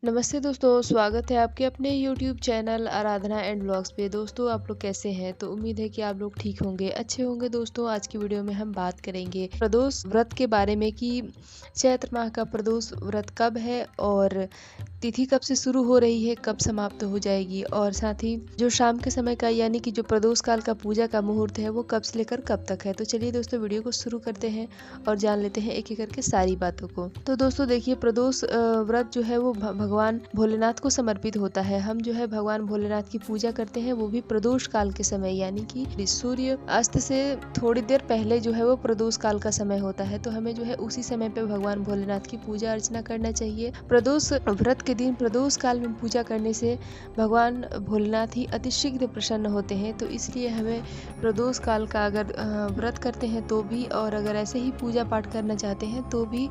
नमस्ते दोस्तों, स्वागत है आपके अपने YouTube channel Aradhana and vlogs पे। दोस्तों आप लोग कैसे हैं? तो उम्मीद है कि आप लोग ठीक होंगे, अच्छे होंगे। दोस्तों आज की वीडियो में हम बात करेंगे प्रदोष व्रत के बारे में कि चैत्र माह का प्रदोष व्रत कब है और तिथि कब से शुरू हो रही है, कब समाप्त हो जाएगी, और साथ ही जो शाम के समय का यानी कि जो प्रदोष काल का पूजा का मुहूर्त है वो कब से लेकर कब तक है। तो चलिए दोस्तों वीडियो को शुरू करते हैं और जान लेते हैं एक एक करके सारी बातों को। तो दोस्तों देखिए, प्रदोष व्रत जो है वो भगवान भोलेनाथ को समर्पित होता है। हम जो है भगवान भोलेनाथ की पूजा करते हैं, वो भी प्रदोष काल के समय, यानी कि सूर्य अस्त से थोड़ी देर पहले जो है वो प्रदोष काल का समय होता है। तो हमें जो है उसी समय पे भगवान भोलेनाथ की पूजा अर्चना करना चाहिए। प्रदोष व्रत के दिन प्रदोष काल में पूजा करने से भगवान भोलेनाथ ही अतिशीघ्र प्रसन्न होते हैं। तो इसलिए हमें प्रदोष काल का अगर व्रत करते हैं तो भी, और अगर ऐसे ही पूजा पाठ करना चाहते हैं तो भी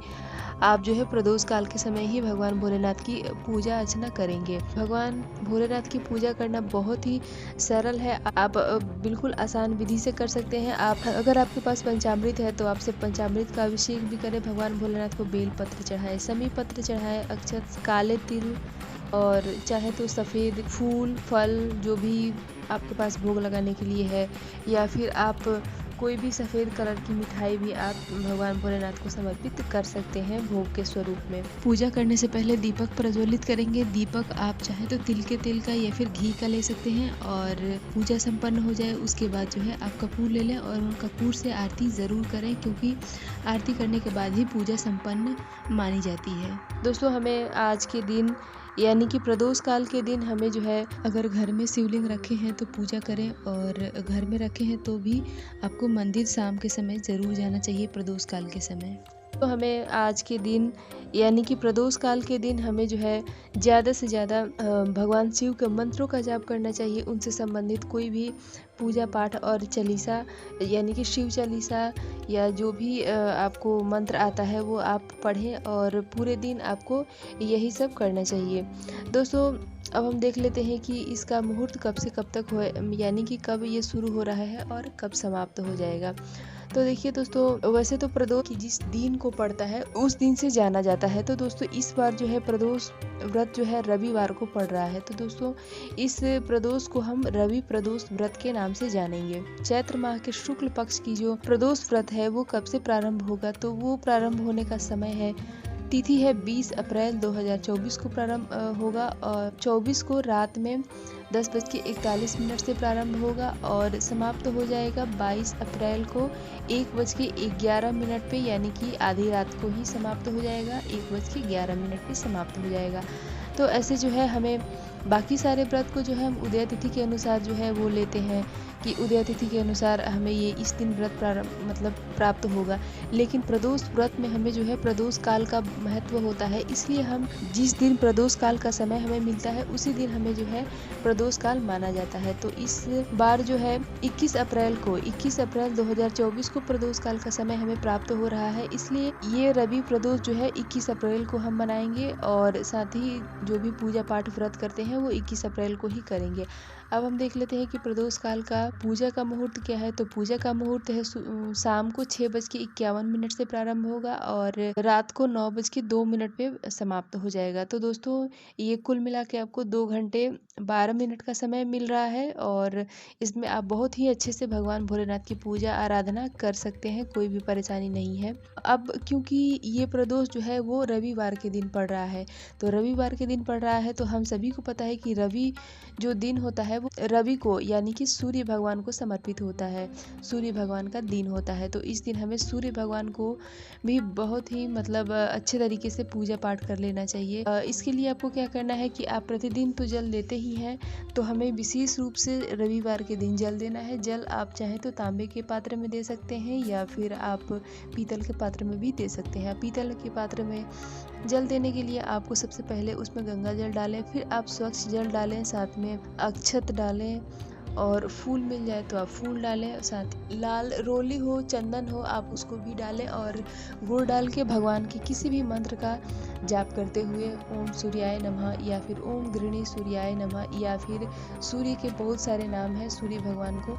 आप जो है प्रदोष काल के समय ही भगवान भोलेनाथ की पूजा अर्चना करेंगे। भगवान भोलेनाथ की पूजा करना बहुत ही सरल है। आप बिल्कुल आसान विधि से कर सकते हैं। आप अगर आपके पास पंचामृत है तो आप सिर्फ पंचामृत का अभिषेक भी करें, भगवान भोलेनाथ को बेल पत्र चढ़ाएं, समी पत्र चढ़ाएं, अक्षत, काले तिल, और चाहे तो सफ़ेद फूल फल जो भी आपके पास भोग लगाने के लिए है, या फिर आप कोई भी सफ़ेद कलर की मिठाई भी आप भगवान भोलेनाथ को समर्पित कर सकते हैं भोग के स्वरूप में। पूजा करने से पहले दीपक प्रज्वलित करेंगे। दीपक आप चाहे तो तिल के तेल का या फिर घी का ले सकते हैं, और पूजा संपन्न हो जाए उसके बाद जो है आप कपूर ले लें और कपूर से आरती ज़रूर करें, क्योंकि आरती करने के बाद ही पूजा संपन्न मानी जाती है। दोस्तों हमें आज के दिन यानी कि प्रदोष काल के दिन हमें जो है, अगर घर में शिवलिंग रखे हैं तो पूजा करें, और घर में रखे हैं तो भी आपको मंदिर शाम के समय ज़रूर जाना चाहिए प्रदोष काल के समय। तो हमें आज के दिन यानी कि प्रदोष काल के दिन हमें जो है ज़्यादा से ज़्यादा भगवान शिव के मंत्रों का जाप करना चाहिए। उनसे संबंधित कोई भी पूजा पाठ और चालीसा यानी कि शिव चालीसा या जो भी आपको मंत्र आता है वो आप पढ़ें, और पूरे दिन आपको यही सब करना चाहिए। दोस्तों अब हम देख लेते हैं कि इसका मुहूर्त कब से कब तक हो, यानी कि कब ये शुरू हो रहा है और कब समाप्त हो जाएगा। तो देखिए दोस्तों, वैसे तो प्रदोष की जिस दिन को पड़ता है उस दिन से जाना जाता है। तो दोस्तों इस बार जो है प्रदोष व्रत जो है रविवार को पड़ रहा है। तो दोस्तों इस प्रदोष को हम रवि प्रदोष व्रत के नाम से जानेंगे। चैत्र माह के शुक्ल पक्ष की जो प्रदोष व्रत है वो कब से प्रारंभ होगा, तो वो प्रारंभ होने का समय है, तिथि है 20 अप्रैल 2024 को प्रारंभ होगा, और 24 को रात में 10:41 से प्रारंभ होगा और समाप्त हो जाएगा 22 अप्रैल को 1:11 पे, यानी कि आधी रात को ही समाप्त हो जाएगा। 1:11 पे समाप्त हो जाएगा। तो ऐसे जो है हमें बाकी सारे व्रत को जो है हम उदय तिथि के अनुसार जो है वो लेते हैं कि उदय तिथि के अनुसार हमें ये इस दिन व्रत प्राप्त होगा। लेकिन प्रदोष व्रत में हमें जो है प्रदोष काल का महत्व होता है, इसलिए हम जिस दिन प्रदोष काल का समय हमें मिलता है उसी दिन हमें जो है प्रदोष काल माना जाता है। तो इस बार जो है 21 अप्रैल 2024 को प्रदोष काल का समय हमें प्राप्त हो रहा है, इसलिए ये रवि प्रदोष जो है 21 अप्रैल को हम मनाएंगे, और साथ ही जो भी पूजा पाठ व्रत करते हैं वो 21 अप्रैल को ही करेंगे। अब हम देख लेते हैं कि प्रदोष काल का पूजा का मुहूर्त क्या है। तो पूजा का मुहूर्त है शाम को 6:51 से प्रारंभ होगा और रात को 9:02 पे समाप्त हो जाएगा। तो दोस्तों ये कुल मिला के आपको 2 घंटे 12 मिनट का समय मिल रहा है, और इसमें आप बहुत ही अच्छे से भगवान भोलेनाथ की पूजा आराधना कर सकते हैं, कोई भी परेशानी नहीं है। अब क्योंकि ये प्रदोष जो है वो रविवार के दिन पड़ रहा है, तो रविवार के दिन पड़ रहा है तो हम सभी को पता है कि रवि जो दिन होता है वो रवि को यानी कि सूर्य भगवान को समर्पित होता है, सूर्य भगवान का दिन होता है। तो इस दिन हमें सूर्य भगवान को भी बहुत ही अच्छे तरीके से पूजा पाठ कर लेना चाहिए। इसके लिए आपको क्या करना है कि आप प्रतिदिन तो जल देते ही हैं, तो हमें विशेष रूप से रविवार के दिन जल देना है। जल आप चाहें तो तांबे के पात्र में दे सकते हैं, या फिर आप पीतल के पात्र में भी दे सकते हैं। पीतल के पात्र में जल देने के लिए आपको सबसे पहले उसमें गंगा जल डालें, फिर आप स्वच्छ जल डालें, साथ में अक्षत डालें, और फूल मिल जाए तो आप फूल डालें, साथ लाल रोली हो, चंदन हो, आप उसको भी डालें, और गुड़ डाल के भगवान की किसी भी मंत्र का जाप करते हुए ओम सूर्याय नमः, या फिर ओम गृहिणी सूर्याय नमः, या फिर सूर्य के बहुत सारे नाम हैं सूर्य भगवान को,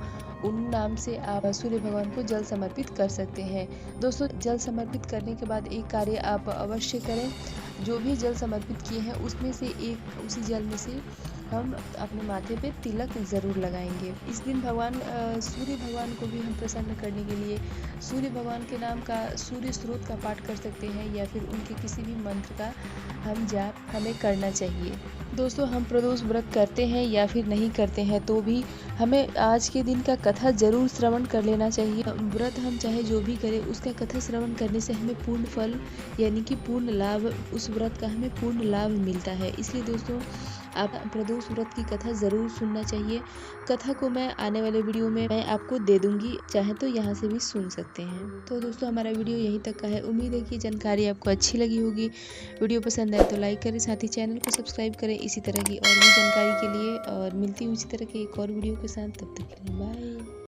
उन नाम से आप सूर्य भगवान को जल समर्पित कर सकते हैं। दोस्तों जल समर्पित करने के बाद एक कार्य आप अवश्य करें, जो भी जल समर्पित किए हैं उसमें से उसी जल में से हम अपने माथे पे तिलक ज़रूर लगाएंगे। इस दिन सूर्य भगवान को भी हम प्रसन्न करने के लिए सूर्य भगवान के नाम का सूर्य स्रोत का पाठ कर सकते हैं या फिर उनके किसी भी मंत्र का हम जाप हमें करना चाहिए। दोस्तों, हम प्रदोष व्रत करते हैं या फिर नहीं करते हैं तो भी हमें आज के दिन का कथा जरूर श्रवण कर लेना चाहिए। व्रत हम चाहे जो भी करें, उसका कथा श्रवण करने से हमें पूर्ण फल यानी कि पूर्ण लाभ, उस व्रत का हमें पूर्ण लाभ मिलता है। इसलिए दोस्तों, आप प्रदोष व्रत की कथा ज़रूर सुनना चाहिए। कथा को मैं आने वाले वीडियो में मैं आपको दे दूंगी, चाहे तो यहाँ से भी सुन सकते हैं। तो दोस्तों, हमारा वीडियो यहीं तक का है। उम्मीद है कि जानकारी आपको अच्छी लगी होगी। वीडियो पसंद आए तो लाइक करें, साथ ही चैनल को सब्सक्राइब करें इसी तरह की और भी जानकारी के लिए। और मिलती हूँ इसी तरह के एक और वीडियो के साथ, तब तक के लिए बाय।